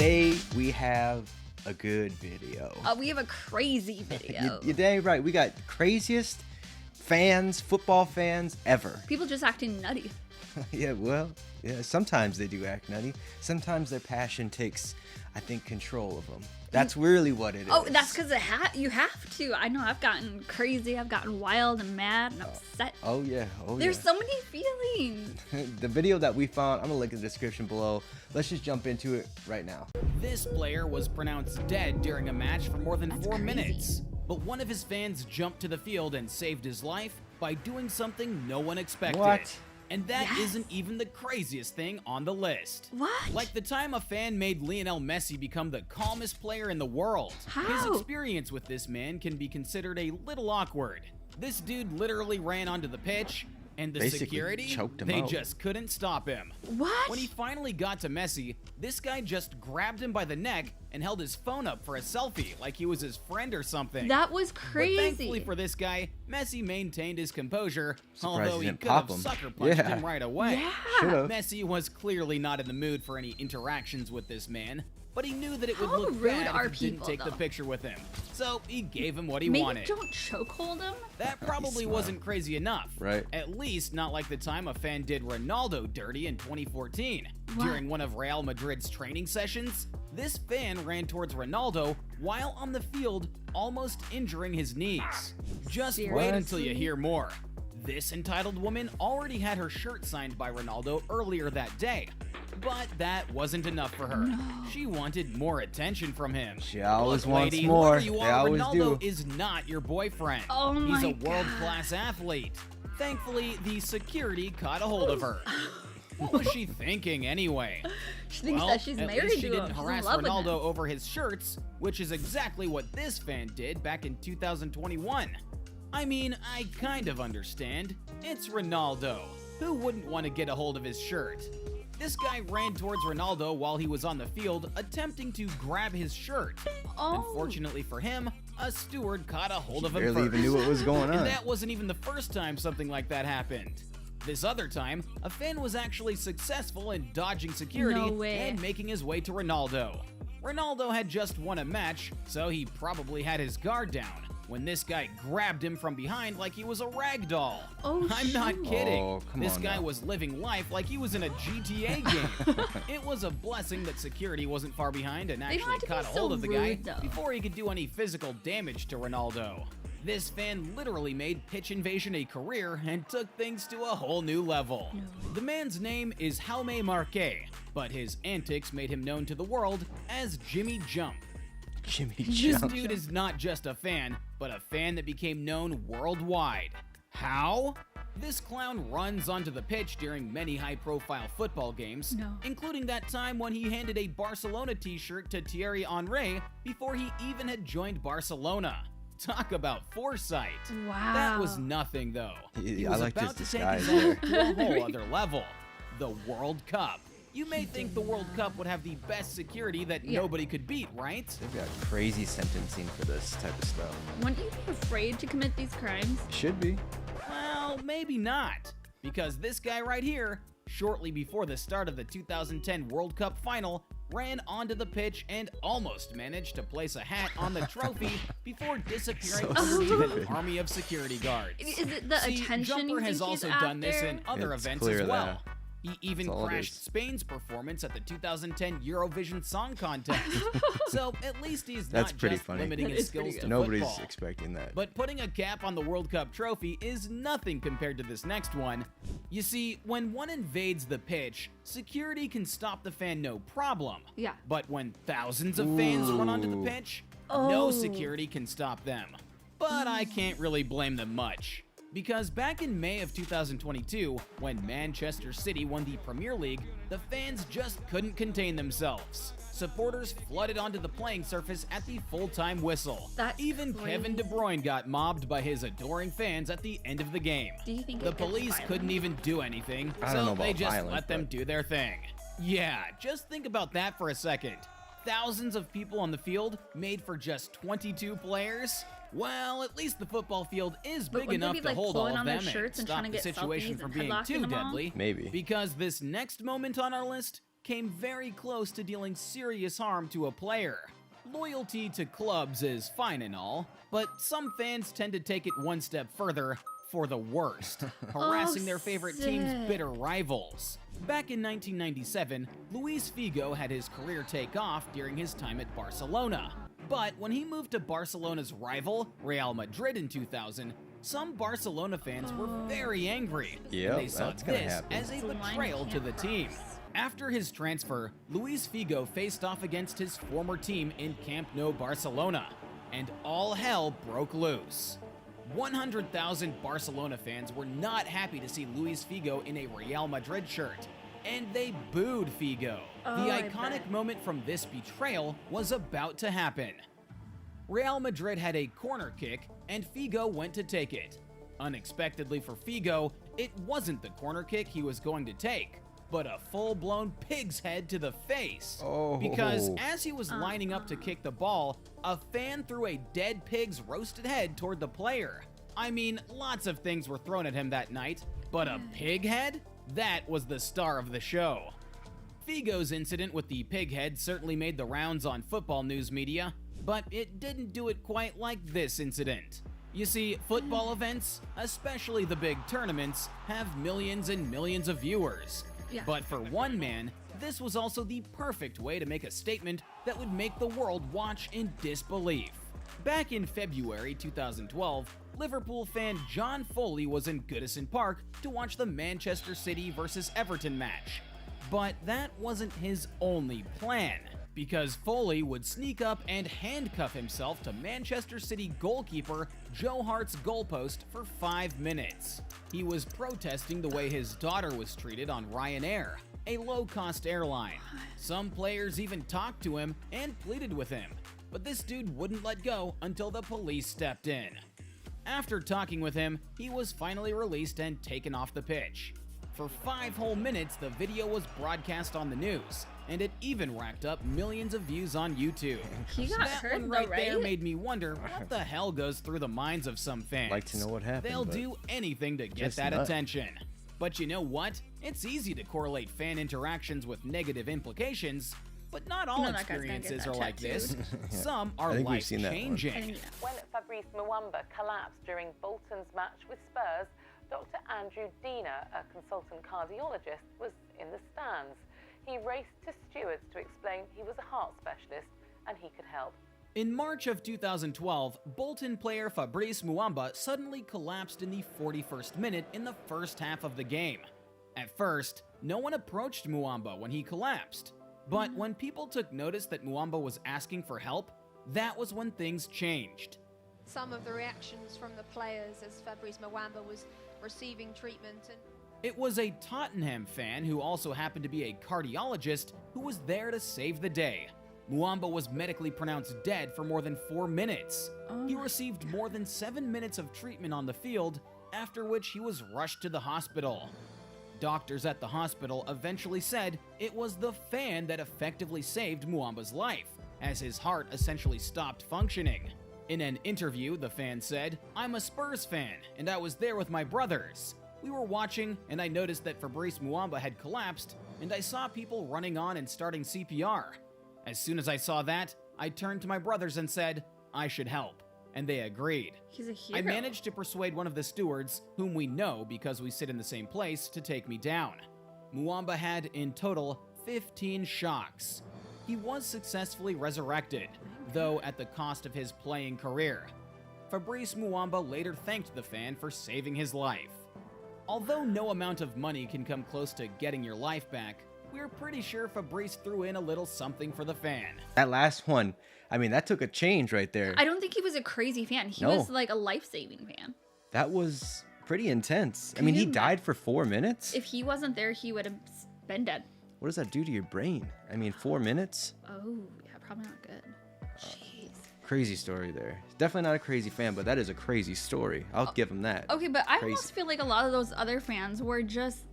Today we have a good video. We have a crazy video. You're dang right. We got craziest fans, football fans ever. People just acting nutty. Yeah, sometimes they do act nutty. Sometimes their passion takes, I think, control of them. That's really what it is. Oh, that's because you have to. I know I've gotten crazy. I've gotten wild and mad and upset. Oh, yeah. There's so many feelings. The video that we found, I'm going to link in the description below. Let's just jump into it right now. This player was pronounced dead during a match for more than 4 minutes. But one of his fans jumped to the field and saved his life by doing something no one expected. What? And that isn't even the craziest thing on the list. What? Like the time a fan made Lionel Messi become the calmest player in the world. How? His experience with this man can be considered a little awkward. This dude literally ran onto the pitch, and the Basically security, choked him they out. just couldn't stop him. What? When he finally got to Messi, this guy just grabbed him by the neck and held his phone up for a selfie like he was his friend or something. That was crazy. But thankfully for this guy, Messi maintained his composure, Surprised although he he didn't could have pop him. sucker punched Yeah. him right away. Yeah. Should've. Messi was clearly not in the mood for any interactions with this man, but he knew that it would How look rude bad are if he didn't people, take the though? picture with him. So he gave him what he Maybe wanted. don't chokehold him. That probably smart. wasn't crazy enough. Right. At least not like the time a fan did Ronaldo dirty in 2014. What? During one of Real Madrid's training sessions, this fan ran towards Ronaldo while on the field, almost injuring his knees. Just wait Seriously? until you hear more. This entitled woman already had her shirt signed by Ronaldo earlier that day. But that wasn't enough for her. She wanted more attention from him. She always Look, wants lady, more. whoever you They are, always Ronaldo do. is not your boyfriend. Oh He's my a world-class athlete. Thankfully, the security caught a hold of her. What was she thinking anyway? She thinks Well, that she's at married least she to didn't him. She's in harass love with Ronaldo him. over his shirts, which is exactly what this fan did back in 2021. I mean, I kind of understand. It's Ronaldo. Who wouldn't want to get a hold of his shirt? This guy ran towards Ronaldo while he was on the field, attempting to grab his shirt. Oh. Unfortunately for him, a steward caught a hold of him Barely first. even knew what was going And on. that wasn't even the first time something like that happened. This other time, a fan was actually successful in dodging security No way. and making his way to Ronaldo. Ronaldo had just won a match, so he probably had his guard down when this guy grabbed him from behind like he was a rag doll. Oh, I'm not shoot. kidding. Oh, come This on guy now. was living life like he was in a GTA game. It was a blessing that security wasn't far behind and don't actually have to be caught a so hold of the rude, guy though. before he could do any physical damage to Ronaldo. This fan literally made pitch invasion a career and took things to a whole new level. The man's name is Jaume Marquez, but his antics made him known to the world as Jimmy Jump. Jimmy This Jump. dude is not just a fan, but a fan that became known worldwide. How? This clown runs onto the pitch during many high-profile football games, No. including that time when he handed a Barcelona t-shirt to Thierry Henry before he even had joined Barcelona. Talk about foresight. Wow. That was nothing, though. He I was liked his about to take disguise his there. act to a whole other level. The World Cup. You may think the World Cup would have the best security that Yeah. nobody could beat, right? They've got crazy sentencing for this type of stuff. Wouldn't you be afraid to commit these crimes? Should be. Well, maybe not. Because this guy right here, shortly before the start of the 2010 World Cup final, ran onto the pitch and almost managed to place a hat on the trophy before disappearing So into an stupid. army of security guards. Is it the See, attention Jumper you has think also he's done this after? in other It's events clear as well. that. He even That's all it crashed is. Spain's performance at the 2010 Eurovision Song Contest. So at least he's That's not pretty just funny. limiting That his is pretty skills good. to Nobody's football. expecting that. But putting a cap on the World Cup trophy is nothing compared to this next one. You see, when one invades the pitch, security can stop the fan no problem. Yeah. But when thousands of fans run onto the Ooh. pitch, Oh. no security can stop them. But I can't really blame them much. Because back in May of 2022, when Manchester City won the Premier League, the fans just couldn't contain themselves. Supporters flooded onto the playing surface at the full-time whistle. That's Even Kevin De crazy. Bruyne got mobbed by his adoring fans at the end of the game. Do you think The it gets police violent? couldn't even do anything, I don't know so they about just violent, let them but- do their thing. Yeah, just think about that for a second. Thousands of people on the field made for just 22 players? Well, at least the football field is But big wouldn't they enough be, to like, hold all pulling of on their them and shirts and stop trying to the get situation selfies from and being headlocking too them all? deadly. Maybe. Because this next moment on our list came very close to dealing serious harm to a player. Loyalty to clubs is fine and all, but some fans tend to take it one step further for the worst, harassing their favorite team's bitter rivals. Back in 1997, Luis Figo had his career take off during his time at Barcelona. But when he moved to Barcelona's rival, Real Madrid in 2000, some Barcelona fans were very angry. Yep, They saw that's gonna this happen. as a betrayal to the team. After his transfer, Luis Figo faced off against his former team in Camp Nou, Barcelona, and all hell broke loose. 100,000 Barcelona fans were not happy to see Luis Figo in a Real Madrid shirt, and they booed Figo. The iconic moment from this betrayal was about to happen. Real Madrid had a corner kick, and Figo went to take it. Unexpectedly for Figo, it wasn't the corner kick he was going to take, but a full-blown pig's head to the face. Because as he was lining up to kick the ball, a fan threw a dead pig's roasted head toward the player. I mean, lots of things were thrown at him that night, but a pig head? That was the star of the show. Figo's incident with the pig head certainly made the rounds on football news media, but it didn't do it quite like this incident. You see, football events, especially the big tournaments, have millions and millions of viewers. But for one man, this was also the perfect way to make a statement that would make the world watch in disbelief. Back in February 2012, Liverpool fan John Foley was in Goodison Park to watch the Manchester City vs Everton match. But that wasn't his only plan, because Foley would sneak up and handcuff himself to Manchester City goalkeeper Joe Hart's goalpost for 5 minutes. He was protesting the way his daughter was treated on Ryanair, a low-cost airline. Some players even talked to him and pleaded with him, but this dude wouldn't let go until the police stepped in. After talking with him, he was finally released and taken off the pitch. For 5 whole minutes, the video was broadcast on the news, and it even racked up millions of views on YouTube. He got That hurt one though, right right? there made me wonder what the hell goes through the minds of some fans. Like to know what happened, They'll but do anything to get just that nuts. attention. But you know what? It's easy to correlate fan interactions with negative implications, but not all You know that guy's gonna get experiences that are like this. tattooed. Some are I think we've seen that one. life-changing. When Fabrice Muamba collapsed during Bolton's match with Spurs, Dr. Andrew Diener, a consultant cardiologist, was in the stands. He raced to stewards to explain he was a heart specialist and he could help. In March of 2012, Bolton player Fabrice Muamba suddenly collapsed in the 41st minute in the first half of the game. At first, no one approached Muamba when he collapsed. But when people took notice that Muamba was asking for help, that was when things changed. Some of the reactions from the players as Fabrice Muamba was receiving treatment, and It was a Tottenham fan who also happened to be a cardiologist who was there to save the day. Muamba was medically pronounced dead for more than 4 minutes. He received more than 7 minutes of treatment on the field, after which he was rushed to the hospital. Doctors at the hospital eventually said it was the fan that effectively saved Muamba's life, as his heart essentially stopped functioning. In an interview, the fan said, "I'm a Spurs fan, and I was there with my brothers. We were watching, and I noticed that Fabrice Muamba had collapsed, and I saw people running on and starting CPR. As soon as I saw that, I turned to my brothers and said, I should help, and they agreed. He's a hero. I managed to persuade one of the stewards, whom we know because we sit in the same place, to take me down. Muamba had, in total, 15 shocks. He was successfully resurrected, though at the cost of his playing career. Fabrice Muamba later thanked the fan for saving his life. Although no amount of money can come close to getting your life back, we're pretty sure Fabrice threw in a little something for the fan. That last one, I mean, that took a change right there. I don't think he was a crazy fan. He No. was like a life-saving fan. That was pretty intense. I Can mean, he you died for 4 minutes? If he wasn't there, he would have been dead. What does that do to your brain? I mean, 4 minutes? Oh, yeah, probably not good. Jeez. Crazy story there. Definitely not a crazy fan, but that is a crazy story. I'll give him that. Okay, but I Crazy. almost feel like a lot of those other fans were just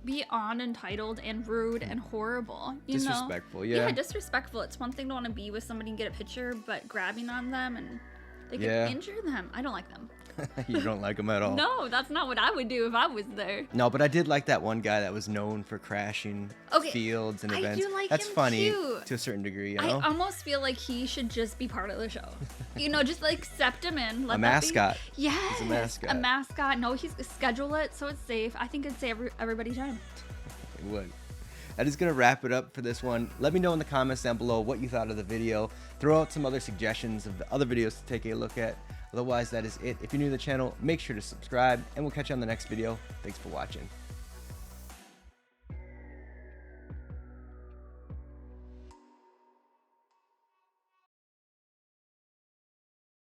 beyond entitled and rude and horrible. You Disrespectful, know? yeah. Yeah, disrespectful. It's one thing to want to be with somebody and get a picture, but grabbing on them and they could Yeah. injure them. I don't like them. You don't like him at all? No, that's not what I would do if I was there. No, but I did like that one guy that was known for crashing fields and I events. do like That's him funny too. to a certain degree, you I know? almost feel like he should just be part of the show. You know, just like accept him in. Let A that be- mascot. Yes. He's a mascot. A mascot. No, he's schedule it so it's safe. I think it'd save everybody time. It would. That is going to wrap it up for this one. Let me know in the comments down below what you thought of the video. Throw out some other suggestions of the other videos to take a look at. Otherwise, that is it. If you're new to the channel, make sure to subscribe, and we'll catch you on the next video. Thanks for watching.